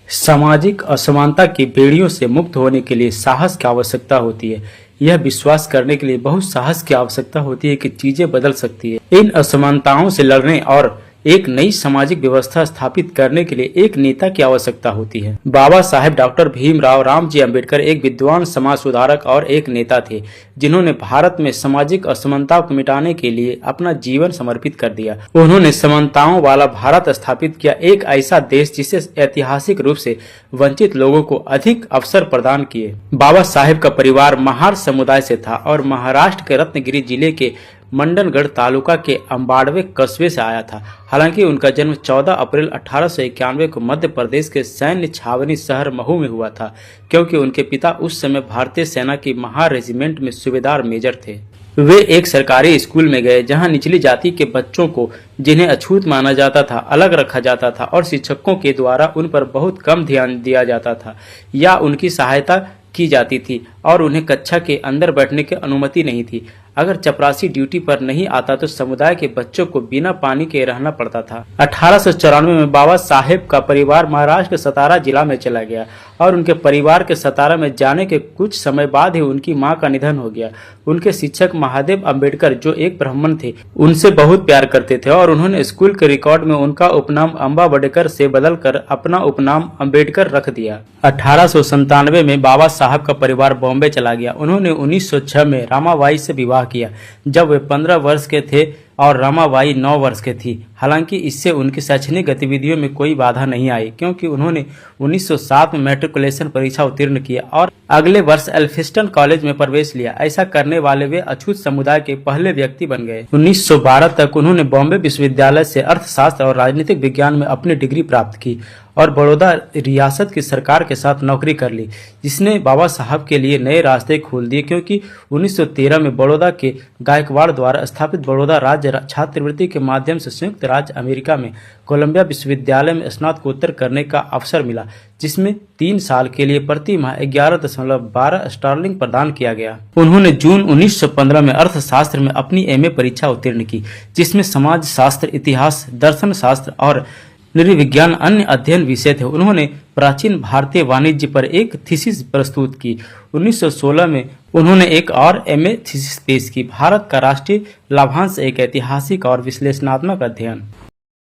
सामाजिक असमानता की बेड़ियों से मुक्त होने के लिए साहस की आवश्यकता होती है। यह विश्वास करने के लिए बहुत साहस की आवश्यकता होती है कि चीजें बदल सकती है। इन असमानताओं से लड़ने और एक नई सामाजिक व्यवस्था स्थापित करने के लिए एक नेता की आवश्यकता होती है। बाबा साहेब डॉक्टर भीमराव रामजी अंबेडकर एक विद्वान समाज सुधारक और एक नेता थे, जिन्होंने भारत में सामाजिक असमानता को मिटाने के लिए अपना जीवन समर्पित कर दिया। उन्होंने समानताओं वाला भारत स्थापित किया, एक ऐसा देश जिसे ऐतिहासिक रूप से वंचित लोगों को अधिक अवसर प्रदान किए। बाबा साहेब का परिवार महार समुदाय से था और महाराष्ट्र के रत्नगिरी जिले के मंडनगढ़ तालुका के अंबाड़वे कस्बे से आया था। हालांकि उनका जन्म 14 अप्रैल 1891 को मध्य प्रदेश के सैन्य छावनी शहर महू में हुआ था, क्योंकि उनके पिता उस समय भारतीय सेना की महार रेजिमेंट में सूबेदार मेजर थे। वे एक सरकारी स्कूल में गए, जहां निचली जाति के बच्चों को, जिन्हें अछूत माना जाता था, अलग रखा जाता था और शिक्षकों के द्वारा उन पर बहुत कम ध्यान दिया जाता था या उनकी सहायता की जाती थी और उन्हें कक्षा के अंदर बैठने की अनुमति नहीं थी। अगर चपरासी ड्यूटी पर नहीं आता तो समुदाय के बच्चों को बिना पानी के रहना पड़ता था। 1894 में बाबा साहेब का परिवार महाराष्ट्र के सतारा जिला में चला गया और उनके परिवार के सतारा में जाने के कुछ समय बाद ही उनकी मां का निधन हो गया। उनके शिक्षक महादेव अंबेडकर, जो एक ब्राह्मण थे, उनसे बहुत प्यार करते थे और उन्होंने स्कूल के रिकॉर्ड में उनका उपनाम अंबावडेकर से बदलकर अपना उपनाम अंबेडकर रख दिया। 1897 में बाबा साहब का परिवार बॉम्बे चला गया। उन्होंने 1906 में रामाबाई से विवाह किया, जब वे 15 वर्ष के थे और रामाबाई 9 वर्ष के थी। हालांकि इससे उनकी शैक्षणिक गतिविधियों में कोई बाधा नहीं आई, क्योंकि उन्होंने 1907 में मैट्रिकुलेशन परीक्षा उत्तीर्ण किया और अगले वर्ष एल्फिस्टन कॉलेज में प्रवेश लिया। ऐसा करने वाले वे अछूत समुदाय के पहले व्यक्ति बन गए। 1912 तक उन्होंने बॉम्बे विश्वविद्यालय से अर्थशास्त्र और राजनीतिक विज्ञान में अपनी डिग्री प्राप्त की और बड़ौदा रियासत की सरकार के साथ नौकरी कर ली, जिसने बाबा साहब के लिए नए रास्ते खोल दिए, क्योंकि 1913 में बड़ौदा के गायकवाड़ द्वारा स्थापित बड़ौदा राज्य छात्रवृत्ति के माध्यम से संयुक्त राज्य अमेरिका में कोलंबिया विश्वविद्यालय में स्नातकोत्तर करने का अवसर मिला, जिसमें 3 साल के लिए प्रति माह 11.12 स्टार्लिंग प्रदान किया गया। उन्होंने जून 1915 में अर्थशास्त्र में अपनी एमए परीक्षा उत्तीर्ण की, जिसमें समाज शास्त्र, इतिहास, दर्शन शास्त्र और नृविज्ञान अन्य अध्ययन विषय थे। उन्होंने प्राचीन भारतीय वाणिज्य पर एक थीसिस प्रस्तुत की। 1916 में उन्होंने एक और एमए थीसिस पेश की, भारत का राष्ट्रीय लाभांश, एक ऐतिहासिक और विश्लेषणात्मक अध्ययन।